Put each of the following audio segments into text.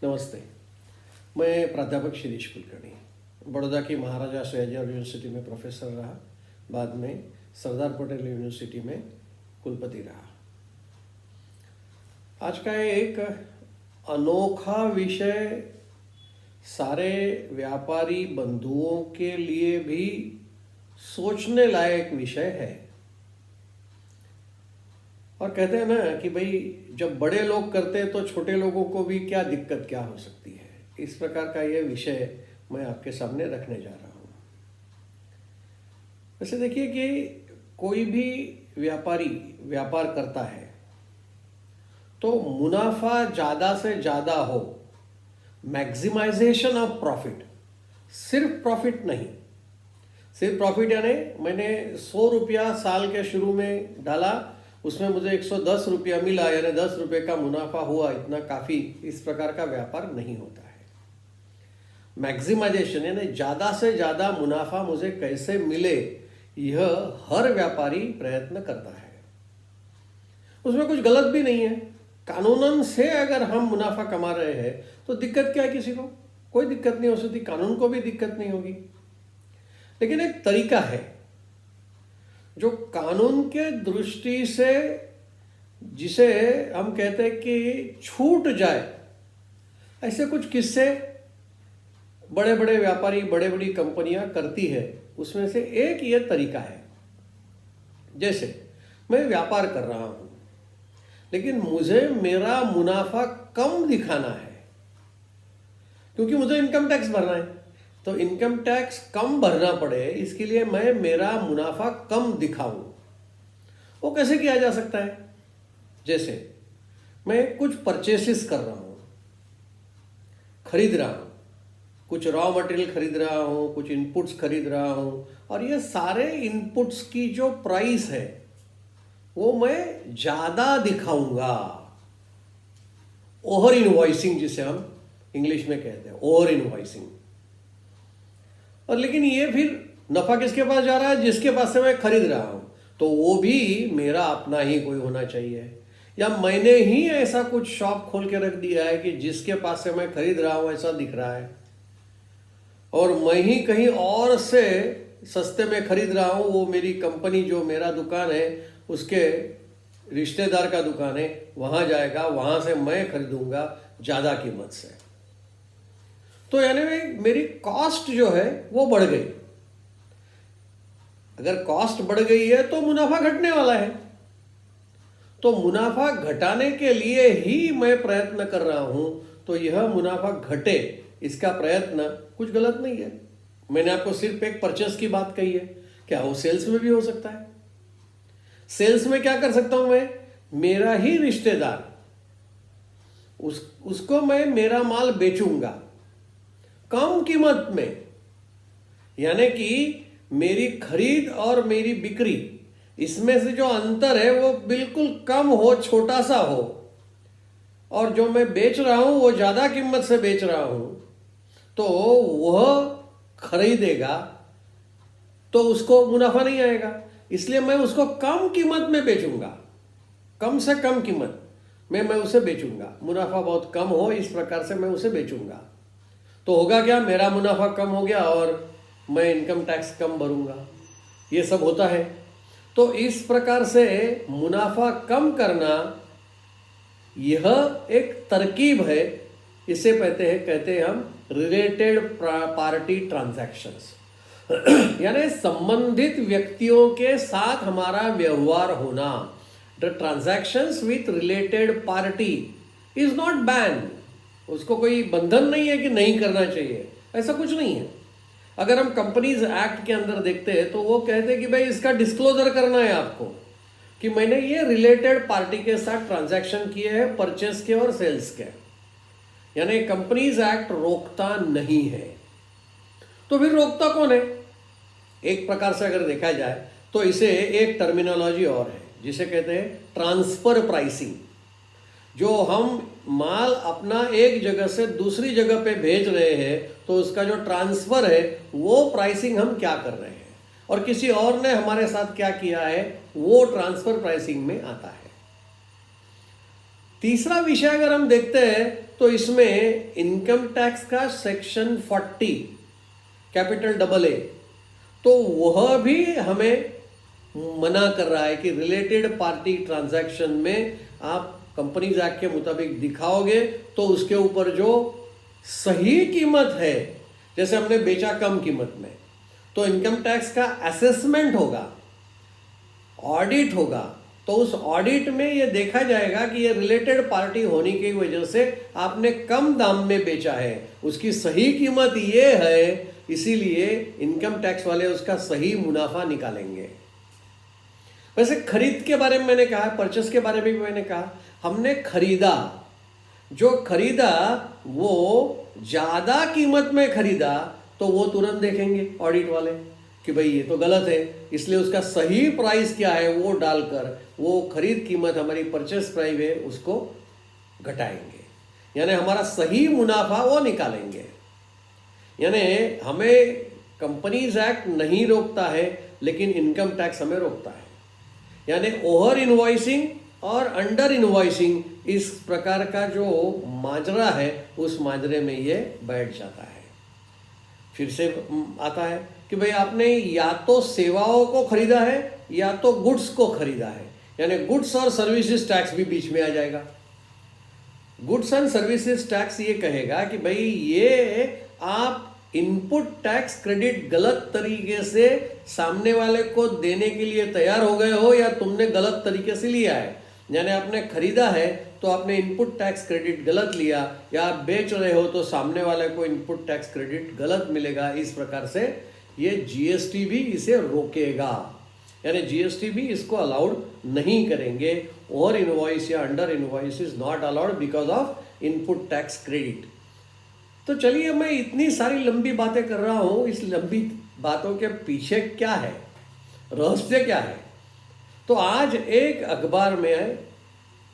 नमस्ते। मैं प्राध्यापक शिरीष कुलकर्णी, बड़ौदा की महाराजा सयाजीराव यूनिवर्सिटी में प्रोफेसर रहा, बाद में सरदार पटेल यूनिवर्सिटी में कुलपति रहा। आज का एक अनोखा विषय सारे व्यापारी बंधुओं के लिए भी सोचने लायक विषय है। और कहते हैं ना कि भाई जब बड़े लोग करते हैं तो छोटे लोगों को भी क्या दिक्कत क्या हो सकती है। इस प्रकार का यह विषय मैं आपके सामने रखने जा रहा हूँ। वैसे देखिए कि कोई भी व्यापारी व्यापार करता है तो मुनाफा ज़्यादा से ज़्यादा हो, मैक्सिमाइजेशन ऑफ प्रॉफिट, सिर्फ प्रॉफिट नहीं। सिर्फ प्रॉफिट यानी मैंने 100 रुपया साल के शुरू में डाला, उसमें मुझे 110 रुपया मिला, यानी 10 रुपये का मुनाफा हुआ, इतना काफ़ी। इस प्रकार का व्यापार नहीं होता है। मैक्सिमाइजेशन यानी ज़्यादा से ज़्यादा मुनाफा मुझे कैसे मिले, यह हर व्यापारी प्रयत्न करता है। उसमें कुछ गलत भी नहीं है। कानूनन से अगर हम मुनाफा कमा रहे हैं तो दिक्कत क्या है? किसी को कोई दिक्कत नहीं हो सकती, कानून को भी दिक्कत नहीं होगी। लेकिन एक तरीका है जो कानून के दृष्टि से, जिसे हम कहते हैं कि छूट जाए, ऐसे कुछ किस्से बड़े बड़े व्यापारी, बड़े बड़ी कंपनियां करती है। उसमें से एक ये तरीका है। जैसे मैं व्यापार कर रहा हूं लेकिन मुझे मेरा मुनाफा कम दिखाना है, क्योंकि मुझे इनकम टैक्स भरना है। तो इनकम टैक्स कम भरना पड़े, इसके लिए मैं मेरा मुनाफा कम दिखाऊं। वो कैसे किया जा सकता है? जैसे मैं कुछ परचेसेस कर रहा हूं, खरीद रहा हूं, कुछ रॉ मटेरियल खरीद रहा हूं, कुछ इनपुट्स खरीद रहा हूं, और ये सारे इनपुट्स की जो प्राइस है वो मैं ज्यादा दिखाऊंगा। ओवर इनवॉइसिंग, जिसे हम इंग्लिश में कहते हैं, ओवर इनवॉइसिंग। और लेकिन ये फिर नफा किसके पास जा रहा है? जिसके पास से मैं खरीद रहा हूं। तो वो भी मेरा अपना ही कोई होना चाहिए, या मैंने ही ऐसा कुछ शॉप खोल के रख दिया है कि जिसके पास से मैं खरीद रहा हूं ऐसा दिख रहा है, और मैं ही कहीं और से सस्ते में खरीद रहा हूं। वो मेरी कंपनी, जो मेरा दुकान है, उसके रिश्तेदार का दुकान है, वहां जाएगा, वहां से मैं खरीदूंगा ज्यादा कीमत से। तो यानी मेरी कॉस्ट जो है वो बढ़ गई। अगर कॉस्ट बढ़ गई है तो मुनाफा घटने वाला है। तो मुनाफा घटाने के लिए ही मैं प्रयत्न कर रहा हूं। तो यह मुनाफा घटे, इसका प्रयत्न कुछ गलत नहीं है। मैंने आपको सिर्फ एक परचेस की बात कही है, क्या वो सेल्स में भी हो सकता है? सेल्स में क्या कर सकता हूं मैं? मेरा ही रिश्तेदार, उसको मैं मेरा माल बेचूंगा कम कीमत में। यानी कि मेरी खरीद और मेरी बिक्री, इसमें से जो अंतर है वो बिल्कुल कम हो, छोटा सा हो, और जो मैं बेच रहा हूं वो ज्यादा कीमत से बेच रहा हूं, तो वह खरीदेगा तो उसको मुनाफा नहीं आएगा। इसलिए मैं उसको कम कीमत में बेचूंगा, कम से कम कीमत में मैं उसे बेचूंगा। मुनाफा बहुत कम हो, इस प्रकार से मैं उसे बेचूंगा। तो होगा क्या? मेरा मुनाफा कम हो गया और मैं इनकम टैक्स कम भरूंगा। ये सब होता है। तो इस प्रकार से मुनाफा कम करना, यह एक तरकीब है। इसे कहते हैं हम रिलेटेड पार्टी ट्रांजैक्शंस। यानी संबंधित व्यक्तियों के साथ हमारा व्यवहार होना। The transactions with related party is not ban. उसको कोई बंधन नहीं है कि नहीं करना चाहिए, ऐसा कुछ नहीं है। अगर हम कंपनीज एक्ट के अंदर देखते हैं तो वो कहते हैं कि भाई इसका डिस्क्लोजर करना है आपको, कि मैंने ये रिलेटेड पार्टी के साथ ट्रांजैक्शन किए हैं, परचेस के और सेल्स के। यानी कंपनीज एक्ट रोकता नहीं है। तो फिर रोकता कौन है? एक प्रकार से अगर देखा जाए तो इसे एक टर्मिनोलॉजी और है, जिसे कहते हैं ट्रांसफर प्राइसिंग। जो हम माल अपना एक जगह से दूसरी जगह पे भेज रहे हैं, तो उसका जो ट्रांसफर है वो प्राइसिंग हम क्या कर रहे हैं, और किसी और ने हमारे साथ क्या किया है, वो ट्रांसफर प्राइसिंग में आता है। तीसरा विषय अगर हम देखते हैं तो इसमें इनकम टैक्स का सेक्शन 40 कैपिटल AA, तो वह भी हमें मना कर रहा है कि रिलेटेड पार्टी ट्रांजैक्शन में आप कंपनीज एक्ट के मुताबिक दिखाओगे तो उसके ऊपर जो सही कीमत है, जैसे हमने बेचा कम कीमत में, तो इनकम टैक्स का असेसमेंट होगा, ऑडिट होगा, तो उस ऑडिट में ये देखा जाएगा कि ये रिलेटेड पार्टी होने की वजह से आपने कम दाम में बेचा है, उसकी सही कीमत ये है, इसीलिए इनकम टैक्स वाले उसका सही मुनाफा निकालेंगे। वैसे खरीद के बारे में मैंने कहा, परचेस के बारे में भी मैंने कहा, हमने खरीदा, जो खरीदा वो ज्यादा कीमत में खरीदा तो वो तुरंत देखेंगे ऑडिट वाले कि भाई ये तो गलत है, इसलिए उसका सही प्राइस क्या है वो डालकर वो खरीद कीमत हमारी परचेस प्राइस है उसको घटाएंगे, यानी हमारा सही मुनाफा वो निकालेंगे। यानी हमें कंपनीज एक्ट नहीं रोकता है, लेकिन इनकम टैक्स हमें रोकता है। यानी ओवर इनवॉइसिंग और अंडर इनवॉइसिंग, इस प्रकार का जो माजरा है उस माजरे में ये बैठ जाता है। फिर से आता है कि भाई आपने या तो सेवाओं को खरीदा है या तो गुड्स को खरीदा है, यानी गुड्स और सर्विसेज टैक्स भी बीच में आ जाएगा। गुड्स एंड सर्विसेज टैक्स ये कहेगा कि भाई ये आप इनपुट टैक्स क्रेडिट गलत तरीके से सामने वाले को देने के लिए तैयार हो गए हो या तुमने गलत तरीके से लिया है, यानी आपने खरीदा है तो आपने इनपुट टैक्स क्रेडिट गलत लिया, या आप बेच रहे हो तो सामने वाले को इनपुट टैक्स क्रेडिट गलत मिलेगा। इस प्रकार से ये जीएसटी भी इसे रोकेगा, यानी जीएसटी भी इसको अलाउड नहीं करेंगे। ओवर इनवॉइस या under invoice is not allowed because of input tax credit. तो चलिए, मैं इतनी सारी लंबी बातें कर रहा हूं, इस लंबी बातों के पीछे क्या है, रहस्य क्या है? तो आज एक अखबार में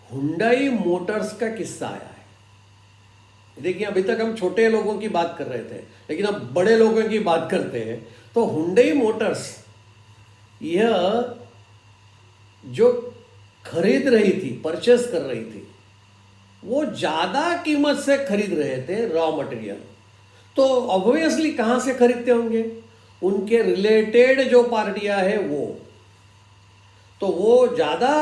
हुंडई मोटर्स का किस्सा आया है। देखिए, अभी तक हम छोटे लोगों की बात कर रहे थे, लेकिन अब बड़े लोगों की बात करते हैं। तो हुंडई मोटर्स यह जो खरीद रही थी, परचेस कर रही थी, वो ज्यादा कीमत से खरीद रहे थे रॉ मटेरियल। तो ऑब्वियसली कहां से खरीदते होंगे? उनके रिलेटेड जो पार्टियां हैं वो ज्यादा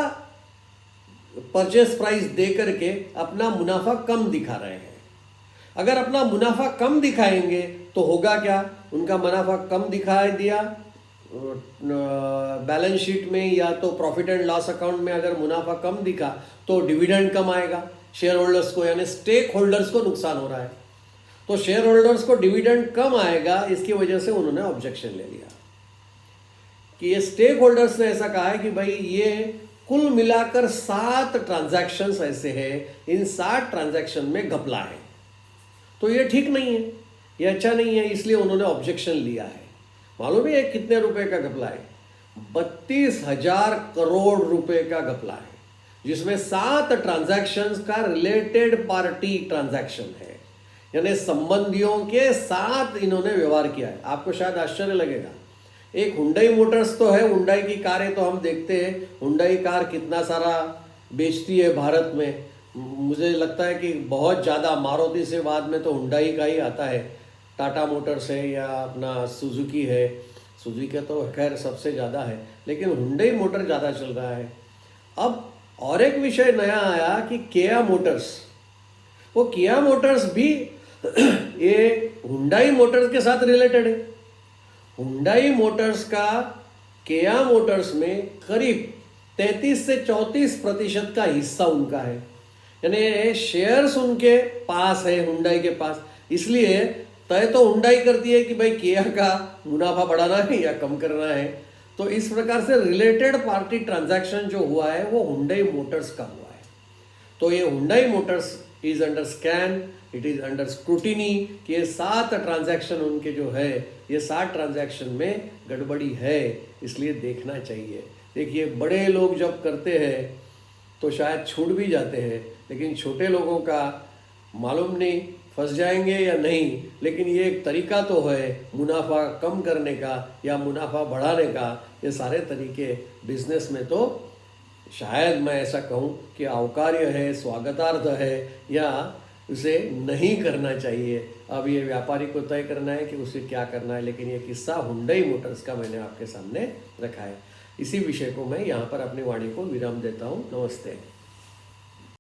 परचेस प्राइस दे करके अपना मुनाफा कम दिखा रहे हैं। अगर अपना मुनाफा कम दिखाएंगे तो होगा क्या? उनका मुनाफा कम दिखाई दिया बैलेंस शीट में या तो प्रॉफिट एंड लॉस अकाउंट में, अगर मुनाफा कम दिखा तो डिविडेंड कम आएगा शेयर होल्डर्स को, यानी स्टेक होल्डर्स को नुकसान हो रहा है। तो शेयर होल्डर्स को डिविडेंड कम आएगा, इसकी वजह से उन्होंने ऑब्जेक्शन ले लिया कि ये स्टेक होल्डर्स ने ऐसा कहा है कि भाई ये कुल मिलाकर 7 ट्रांजैक्शंस ऐसे हैं, इन 7 ट्रांजैक्शन में घपला है, तो ये ठीक नहीं है, ये अच्छा नहीं है, इसलिए उन्होंने ऑब्जेक्शन लिया है। मालूम है कितने रुपए का घपला है? 32,000 करोड़ रुपए का घपला है, जिसमें 7 ट्रांजैक्शंस का रिलेटेड पार्टी ट्रांजैक्शन है, यानी संबंधियों के साथ इन्होंने व्यवहार किया है। आपको शायद आश्चर्य लगेगा, एक हुंडई मोटर्स तो है, हुंडई की कारें तो हम देखते हैं, हुंडई कार कितना सारा बेचती है भारत में। मुझे लगता है कि बहुत ज़्यादा, मारुति से बाद में तो हुंडई का ही आता है, टाटा मोटर्स है या अपना सुजुकी है, सुजुकी तो खैर सबसे ज़्यादा है, लेकिन हुंडई मोटर ज़्यादा चल रहा है। अब और एक विषय नया आया कि किया मोटर्स, वो किया मोटर्स भी ये हुंडई मोटर्स के साथ रिलेटेड है। हुंडई मोटर्स का किया मोटर्स में करीब 33 से 34% का हिस्सा उनका है, यानी शेयर्स उनके पास है, हुंडई के पास। इसलिए तय तो हुंडई करती है कि भाई किया का मुनाफा बढ़ाना है या कम करना है। तो इस प्रकार से रिलेटेड पार्टी ट्रांजैक्शन जो हुआ है वो हुंडई मोटर्स का हुआ है। तो ये Hyundai Motors is under scan, it is under scrutiny कि ये 7 ट्रांजैक्शन उनके जो है, ये 7 ट्रांजैक्शन में गड़बड़ी है, इसलिए देखना चाहिए। देखिए, बड़े लोग जब करते हैं तो शायद छूट भी जाते हैं, लेकिन छोटे लोगों का मालूम नहीं फंस जाएंगे या नहीं, लेकिन ये एक तरीका तो है मुनाफा कम करने का या मुनाफा बढ़ाने का। ये सारे तरीके बिजनेस में तो शायद मैं ऐसा कहूँ कि आवकार्य है, स्वागतार्थ है, या उसे नहीं करना चाहिए। अब ये व्यापारी को तय करना है कि उसे क्या करना है, लेकिन ये किस्सा हुंडई मोटर्स का मैंने आपके सामने रखा है। इसी विषय को मैं यहाँ पर अपनी वाणी को विराम देता हूँ। नमस्ते।